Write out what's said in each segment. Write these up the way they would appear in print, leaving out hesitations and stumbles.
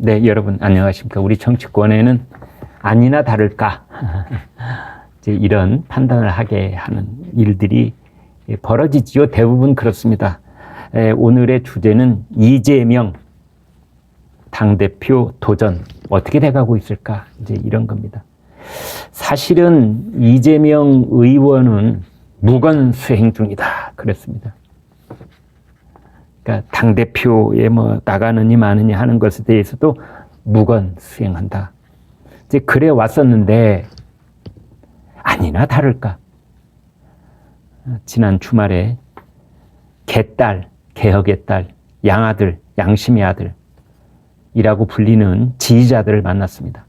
네, 여러분 안녕하십니까. 우리 정치권에는 아니나 다를까 이제 이런 판단을 하게 하는 일들이 벌어지지요. 대부분 그렇습니다. 오늘의 주제는 이재명 당대표 도전 어떻게 돼가고 있을까, 이제 이런 겁니다. 사실은 이재명 의원은 무건수행 중이다 그랬습니다. 그러니까 당대표에 뭐 나가느니 마느니 하는 것에 대해서도 무건수행한다. 이제 그래 왔었는데 아니나 다를까. 지난 주말에 개딸, 개혁의 딸, 양아들, 양심의 아들이라고 불리는 지지자들을 만났습니다.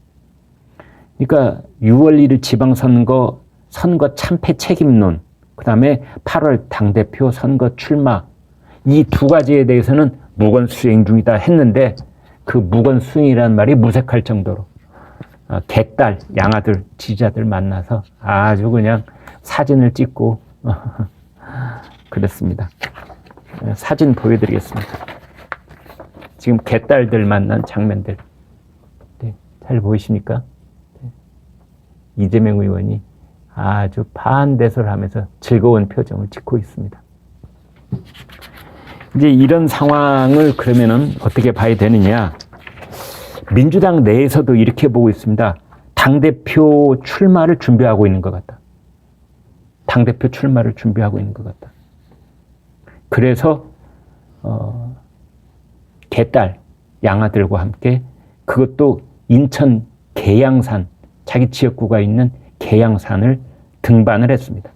그러니까 6월 1일 지방선거 선거 참패 책임론, 그 다음에 8월 당대표 선거 출마, 이 두 가지에 대해서는 무건수행 중이다 했는데 그 무건수행이라는 말이 무색할 정도로 개딸, 양아들, 지지자들 만나서 아주 그냥 사진을 찍고 그랬습니다. 사진 보여드리겠습니다. 지금 개딸들 만난 장면들. 네, 잘 보이십니까? 네. 이재명 의원이 아주 반대소를 하면서 즐거운 표정을 짓고 있습니다. 이제 이런 상황을 그러면은 어떻게 봐야 되느냐. 민주당 내에서도 이렇게 보고 있습니다. 당대표 출마를 준비하고 있는 것 같다. 당대표 출마를 준비하고 있는 것 같다. 그래서 개딸, 양아들과 함께, 그것도 인천 계양산, 자기 지역구가 있는 계양산을 등반을 했습니다.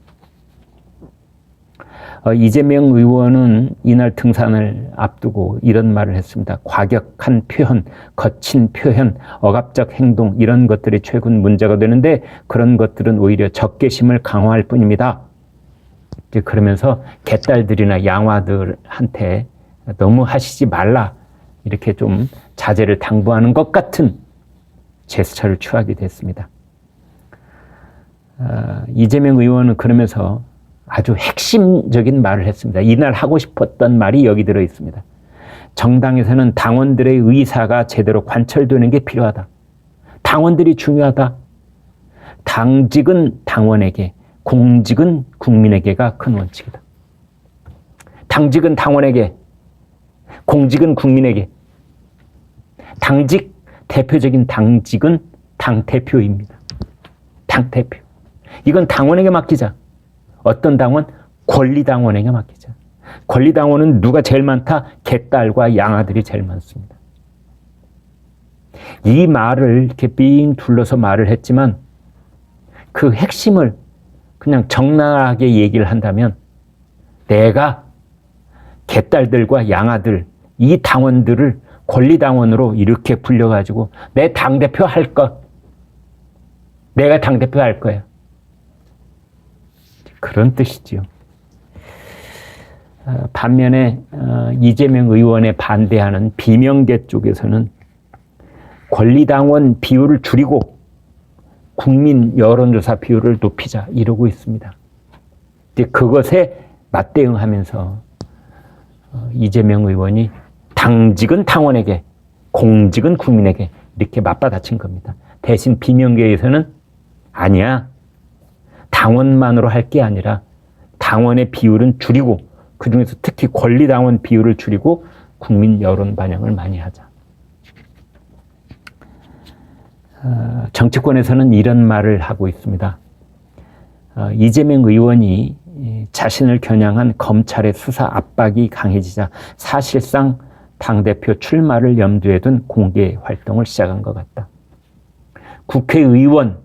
이재명 의원은 이날 등산을 앞두고 이런 말을 했습니다. 과격한 표현, 거친 표현, 억압적 행동, 이런 것들이 최근 문제가 되는데 그런 것들은 오히려 적개심을 강화할 뿐입니다. 이제 그러면서 개딸들이나 양아들한테 너무 하시지 말라, 이렇게 좀 자제를 당부하는 것 같은 제스처를 취하게 됐습니다. 이재명 의원은 그러면서 아주 핵심적인 말을 했습니다. 이날 하고 싶었던 말이 여기 들어 있습니다. 정당에서는 당원들의 의사가 제대로 관철되는 게 필요하다. 당원들이 중요하다. 당직은 당원에게, 공직은 국민에게가 큰 원칙이다. 당직은 당원에게, 공직은 국민에게. 당직, 대표적인 당직은 당대표입니다. 당대표. 이건 당원에게 맡기자. 어떤 당원? 권리당원에게 맡기자. 권리당원은 누가 제일 많다? 개딸과 양아들이 제일 많습니다. 이 말을 이렇게 삥 둘러서 말을 했지만 그 핵심을 그냥 적나라하게 얘기를 한다면, 내가 개딸들과 양아들, 이 당원들을 권리당원으로 이렇게 불려가지고 내 당대표 할 것, 내가 당대표 할 거야, 그런 뜻이지요. 반면에 이재명 의원에 반대하는 비명계 쪽에서는 권리당원 비율을 줄이고 국민 여론조사 비율을 높이자, 이러고 있습니다. 이제 그것에 맞대응하면서 이재명 의원이 당직은 당원에게, 공직은 국민에게, 이렇게 맞받아친 겁니다. 대신 비명계에서는 아니야, 당원만으로 할 게 아니라 당원의 비율은 줄이고, 그중에서 특히 권리당원 비율을 줄이고 국민 여론 반영을 많이 하자. 정치권에서는 이런 말을 하고 있습니다. 이재명 의원이 자신을 겨냥한 검찰의 수사 압박이 강해지자 사실상 당대표 출마를 염두에 둔 공개 활동을 시작한 것 같다. 국회의원이라는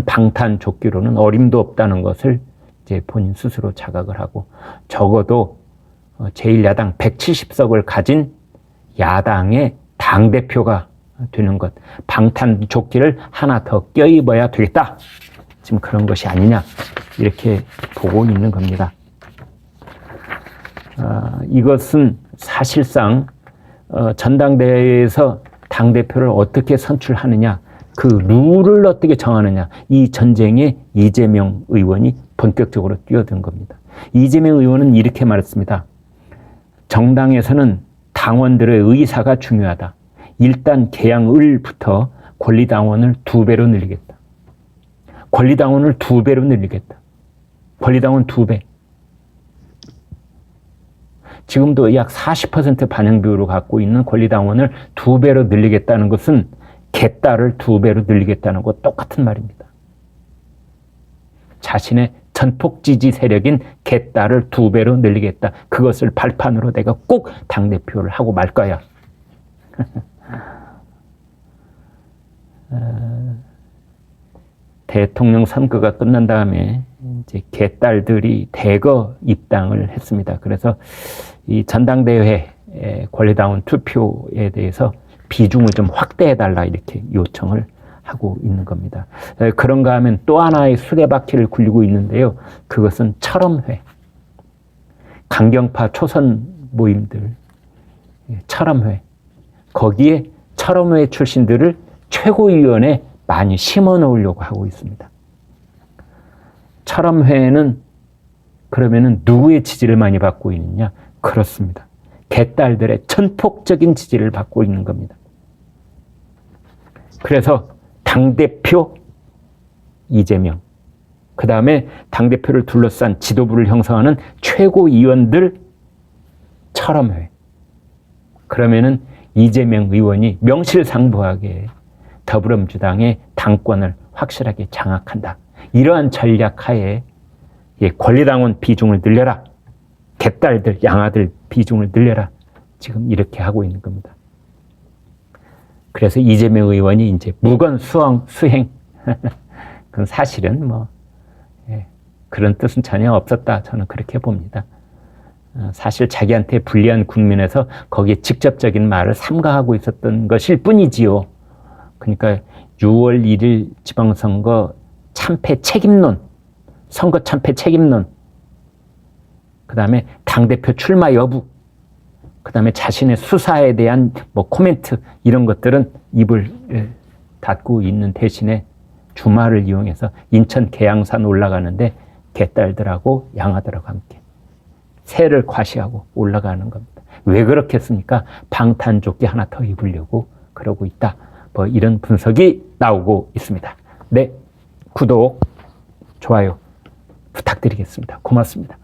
방탄조끼로는 어림도 없다는 것을 이제 본인 스스로 자각을 하고, 적어도 제1야당 170석을 가진 야당의 당대표가 되는 것, 방탄조끼를 하나 더 껴입어야 되겠다, 지금 그런 것이 아니냐, 이렇게 보고 있는 겁니다. 이것은 사실상 전당대회에서 당대표를 어떻게 선출하느냐, 그 룰을 어떻게 정하느냐, 이 전쟁에 이재명 의원이 본격적으로 뛰어든 겁니다. 이재명 의원은 이렇게 말했습니다. 정당에서는 당원들의 의사가 중요하다. 일단 개항을부터 권리당원을 2배로 늘리겠다. 권리당원을 2배로 늘리겠다. 권리당원 2배. 지금도 약 40% 반영 비율을 갖고 있는 권리당원을 2배로 늘리겠다는 것은 개딸을 2배로 늘리겠다는 것 똑같은 말입니다. 자신의 전폭 지지 세력인 개딸을 2배로 늘리겠다. 그것을 발판으로 내가 꼭 당대표를 하고 말 거야. 대통령 선거가 끝난 다음에 이제 개딸들이 대거 입당을 했습니다. 그래서 이 전당대회 권리당원 투표에 대해서 비중을 좀 확대해달라 이렇게 요청을 하고 있는 겁니다. 그런가 하면 또 하나의 수레바퀴를 굴리고 있는데요. 그것은 철험회. 강경파 초선 모임들, 철험회. 거기에 철험회 출신들을 최고위원에 많이 심어 놓으려고 하고 있습니다. 철험회는 그러면은 누구의 지지를 많이 받고 있느냐? 그렇습니다. 개딸들의 전폭적인 지지를 받고 있는 겁니다. 그래서 당대표 이재명, 그 다음에 당대표를 둘러싼 지도부를 형성하는 최고위원들 철험회. 그러면은 이재명 의원이 명실상부하게 더불어민주당의 당권을 확실하게 장악한다. 이러한 전략 하에 권리당원 비중을 늘려라. 개딸들, 양아들 비중을 늘려라. 지금 이렇게 하고 있는 겁니다. 그래서 이재명 의원이 이제 무건 수행. 그건 사실은 그런 뜻은 전혀 없었다. 저는 그렇게 봅니다. 사실 자기한테 불리한 국면에서 거기에 직접적인 말을 삼가하고 있었던 것일 뿐이지요. 그러니까 6월 1일 지방선거 참패 책임론, 선거 참패 책임론, 그 다음에 당대표 출마 여부, 그 다음에 자신의 수사에 대한 코멘트, 이런 것들은 입을 닫고 있는 대신에 주말을 이용해서 인천 계양산 올라가는데 개딸들하고 양아들하고 함께 새를 과시하고 올라가는 겁니다. 왜 그렇겠습니까? 방탄조끼 하나 더 입으려고 그러고 있다. 이런 분석이 나오고 있습니다. 네, 구독, 좋아요 부탁드리겠습니다. 고맙습니다.